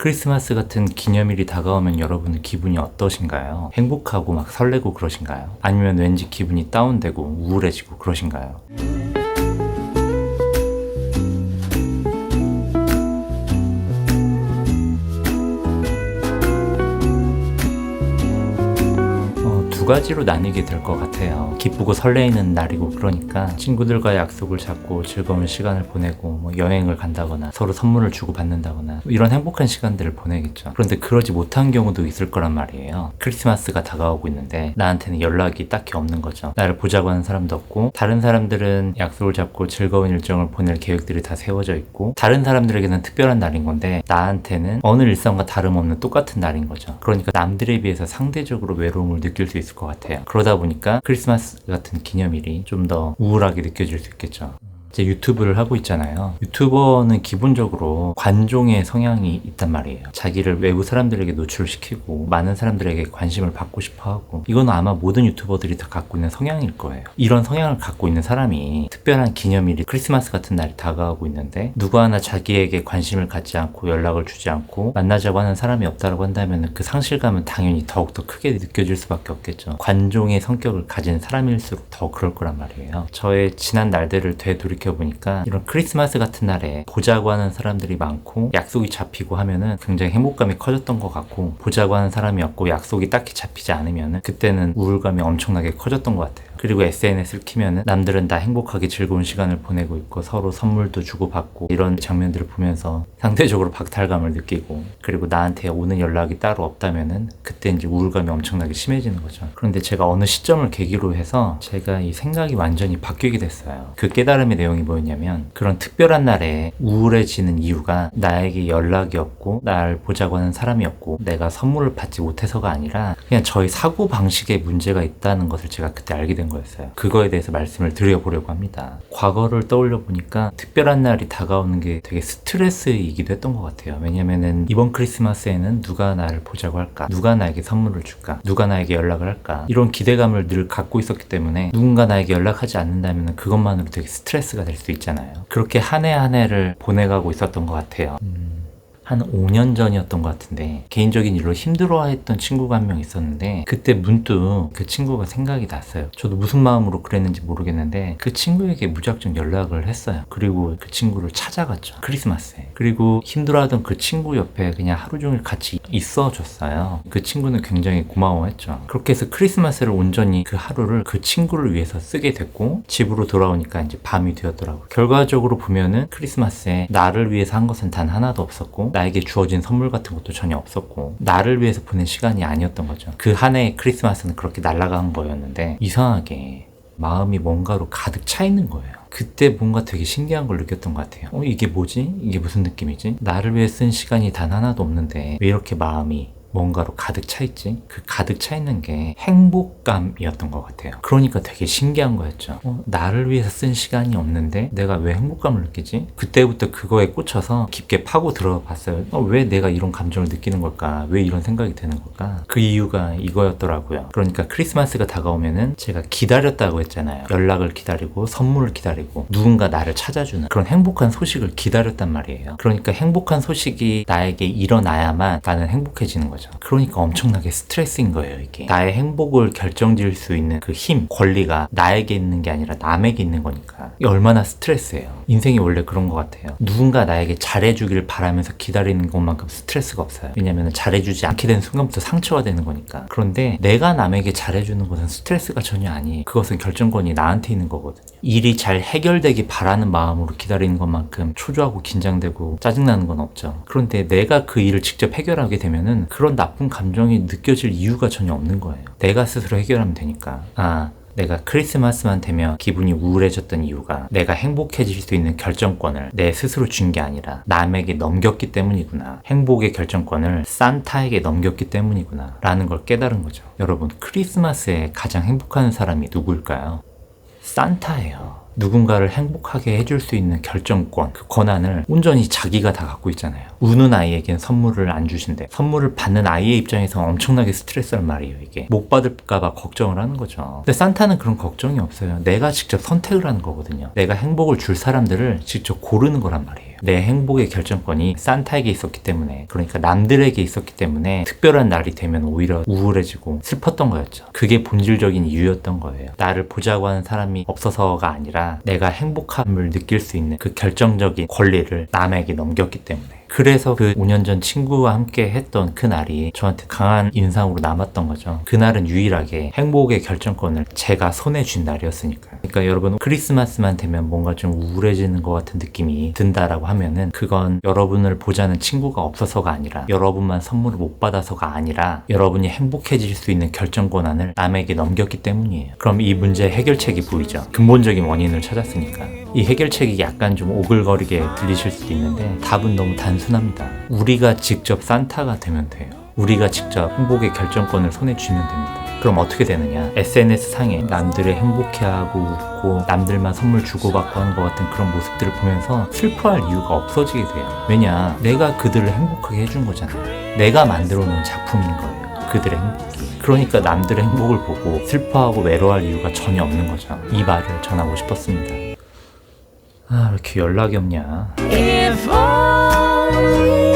크리스마스 같은 기념일이 다가오면 여러분은 기분이 어떠신가요? 행복하고 막 설레고 그러신가요? 아니면 왠지 기분이 다운되고 우울해지고 그러신가요? 두 가지로 나뉘게 될 것 같아요. 기쁘고 설레이는 날이고 그러니까 친구들과의 약속을 잡고 즐거운 시간을 보내고 여행을 간다거나 서로 선물을 주고 받는다거나 이런 행복한 시간들을 보내겠죠. 그런데 그러지 못한 경우도 있을 거란 말이에요. 크리스마스가 다가오고 있는데 나한테는 연락이 딱히 없는 거죠. 나를 보자고 하는 사람도 없고, 다른 사람들은 약속을 잡고 즐거운 일정을 보낼 계획들이 다 세워져 있고, 다른 사람들에게는 특별한 날인 건데 나한테는 어느 일상과 다름없는 똑같은 날인 거죠. 그러니까 남들에 비해서 상대적으로 외로움을 느낄 수 있을 것 같아요. 그러다 보니까 크리스마스 같은 기념일이 좀 더 우울하게 느껴질 수 있겠죠. 이제 유튜브를 하고 있잖아요. 유튜버는 기본적으로 관종의 성향이 있단 말이에요. 자기를 외부 사람들에게 노출시키고 많은 사람들에게 관심을 받고 싶어 하고, 이건 아마 모든 유튜버들이 다 갖고 있는 성향일 거예요. 이런 성향을 갖고 있는 사람이 특별한 기념일이 크리스마스 같은 날이 다가오고 있는데 누구 하나 자기에게 관심을 갖지 않고 연락을 주지 않고 만나자고 하는 사람이 없다고 한다면 그 상실감은 당연히 더욱더 크게 느껴질 수밖에 없겠죠. 관종의 성격을 가진 사람일수록 더 그럴 거란 말이에요. 저의 지난 날들을 되돌이켜보니까 이런 크리스마스 같은 날에 보자고 하는 사람들이 많고 약속이 잡히고 하면은 굉장히 행복감이 커졌던 것 같고, 보자고 하는 사람이 없고 약속이 딱히 잡히지 않으면은 그때는 우울감이 엄청나게 커졌던 것 같아요. 그리고 SNS를 키면은 남들은 다 행복하게 즐거운 시간을 보내고 있고 서로 선물도 주고받고 이런 장면들을 보면서 상대적으로 박탈감을 느끼고, 그리고 나한테 오는 연락이 따로 없다면은 그때 이제 우울감이 엄청나게 심해지는 거죠. 그런데 제가 어느 시점을 계기로 해서 제가 이 생각이 완전히 바뀌게 됐어요. 그 깨달음의 내용이 뭐였냐면, 그런 특별한 날에 우울해지는 이유가 나에게 연락이 없고 날 보자고 하는 사람이 없고 내가 선물을 받지 못해서가 아니라 그냥 저희 사고방식에 문제가 있다는 것을 제가 그때 알게 된 거였어요. 그거에 대해서 말씀을 드려보려고 합니다. 과거를 떠올려 보니까 특별한 날이 다가오는 게 되게 스트레스이기도 했던 것 같아요. 왜냐면은 이번 크리스마스에는 누가 나를 보자고 할까? 누가 나에게 선물을 줄까? 누가 나에게 연락을 할까? 이런 기대감을 늘 갖고 있었기 때문에 누군가 나에게 연락하지 않는다면 그것만으로 되게 스트레스가 될 수 있잖아요. 그렇게 한 해 한 해를 보내가고 있었던 것 같아요. 한 5년 전이었던 것 같은데 개인적인 일로 힘들어했던 친구가 한 명 있었는데, 그때 문득 그 친구가 생각이 났어요. 저도 무슨 마음으로 그랬는지 모르겠는데 그 친구에게 무작정 연락을 했어요. 그리고 그 친구를 찾아갔죠, 크리스마스에. 그리고 힘들어하던 그 친구 옆에 그냥 하루 종일 같이 있어줬어요. 그 친구는 굉장히 고마워했죠. 그렇게 해서 크리스마스를 온전히 그 하루를 그 친구를 위해서 쓰게 됐고, 집으로 돌아오니까 이제 밤이 되었더라고요. 결과적으로 보면은 크리스마스에 나를 위해서 한 것은 단 하나도 없었고 나에게 주어진 선물 같은 것도 전혀 없었고 나를 위해서 보낸 시간이 아니었던 거죠. 그 한 해의 크리스마스는 그렇게 날아간 거였는데 이상하게 마음이 뭔가로 가득 차 있는 거예요. 그때 뭔가 되게 신기한 걸 느꼈던 것 같아요. 이게 뭐지? 이게 무슨 느낌이지? 나를 위해 쓴 시간이 단 하나도 없는데 왜 이렇게 마음이 뭔가로 가득 차 있지? 그 가득 차 있는 게 행복감이었던 것 같아요. 그러니까 되게 신기한 거였죠. 나를 위해서 쓴 시간이 없는데 내가 왜 행복감을 느끼지? 그때부터 그거에 꽂혀서 깊게 파고 들어봤어요. 왜 내가 이런 감정을 느끼는 걸까? 왜 이런 생각이 드는 걸까? 그 이유가 이거였더라고요. 그러니까 크리스마스가 다가오면은 제가 기다렸다고 했잖아요. 연락을 기다리고 선물을 기다리고 누군가 나를 찾아주는 그런 행복한 소식을 기다렸단 말이에요. 그러니까 행복한 소식이 나에게 일어나야만 나는 행복해지는 거죠. 그러니까 엄청나게 스트레스인 거예요. 이게 나의 행복을 결정지을 수 있는 그 힘, 권리가 나에게 있는 게 아니라 남에게 있는 거니까 이게 얼마나 스트레스예요. 인생이 원래 그런 것 같아요. 누군가 나에게 잘해주길 바라면서 기다리는 것만큼 스트레스가 없어요. 왜냐면 잘해주지 않게 되는 순간부터 상처가 되는 거니까. 그런데 내가 남에게 잘해주는 것은 스트레스가 전혀 아니에요. 그것은 결정권이 나한테 있는 거거든요. 일이 잘 해결되기 바라는 마음으로 기다리는 것만큼 초조하고 긴장되고 짜증나는 건 없죠. 그런데 내가 그 일을 직접 해결하게 되면은 그런 나쁜 감정이 느껴질 이유가 전혀 없는 거예요. 내가 스스로 해결하면 되니까. 내가 크리스마스만 되면 기분이 우울해졌던 이유가 내가 행복해질 수 있는 결정권을 내 스스로 준 게 아니라 남에게 넘겼기 때문이구나. 행복의 결정권을 산타에게 넘겼기 때문이구나 라는 걸 깨달은 거죠. 여러분, 크리스마스에 가장 행복한 사람이 누구일까요? 산타예요. 누군가를 행복하게 해줄 수 있는 결정권, 그 권한을 온전히 자기가 다 갖고 있잖아요. 우는 아이에겐 선물을 안 주신대. 선물을 받는 아이의 입장에서 엄청나게 스트레스란 말이에요. 이게 못 받을까봐 걱정을 하는 거죠. 근데 산타는 그런 걱정이 없어요. 내가 직접 선택을 하는 거거든요. 내가 행복을 줄 사람들을 직접 고르는 거란 말이에요. 내 행복의 결정권이 산타에게 있었기 때문에, 그러니까 남들에게 있었기 때문에 특별한 날이 되면 오히려 우울해지고 슬펐던 거였죠. 그게 본질적인 이유였던 거예요. 나를 보자고 하는 사람이 없어서가 아니라 내가 행복함을 느낄 수 있는 그 결정적인 권리를 남에게 넘겼기 때문에. 그래서 그 5년 전 친구와 함께 했던 그 날이 저한테 강한 인상으로 남았던 거죠. 그날은 유일하게 행복의 결정권을 제가 손에 쥔 날이었으니까요. 그러니까 여러분, 크리스마스만 되면 뭔가 좀 우울해지는 것 같은 느낌이 든다라고 하면은 그건 여러분을 보자는 친구가 없어서가 아니라, 여러분만 선물을 못 받아서가 아니라 여러분이 행복해질 수 있는 결정 권한을 남에게 넘겼기 때문이에요. 그럼 이 문제의 해결책이 보이죠. 근본적인 원인을 찾았으니까. 이 해결책이 약간 좀 오글거리게 들리실 수도 있는데 답은 너무 단순합니다. 우리가 직접 산타가 되면 돼요. 우리가 직접 행복의 결정권을 손에 쥐면 됩니다. 그럼 어떻게 되느냐? SNS 상에 남들을 행복해하고 웃고 남들만 선물 주고받고 하는 것 같은 그런 모습들을 보면서 슬퍼할 이유가 없어지게 돼요. 왜냐? 내가 그들을 행복하게 해준 거잖아요. 내가 만들어 놓은 작품인 거예요. 그들의 행복이. 그러니까 남들의 행복을 보고 슬퍼하고 외로워할 이유가 전혀 없는 거죠. 이 말을 전하고 싶었습니다. 아, 왜 이렇게 연락이 없냐? If only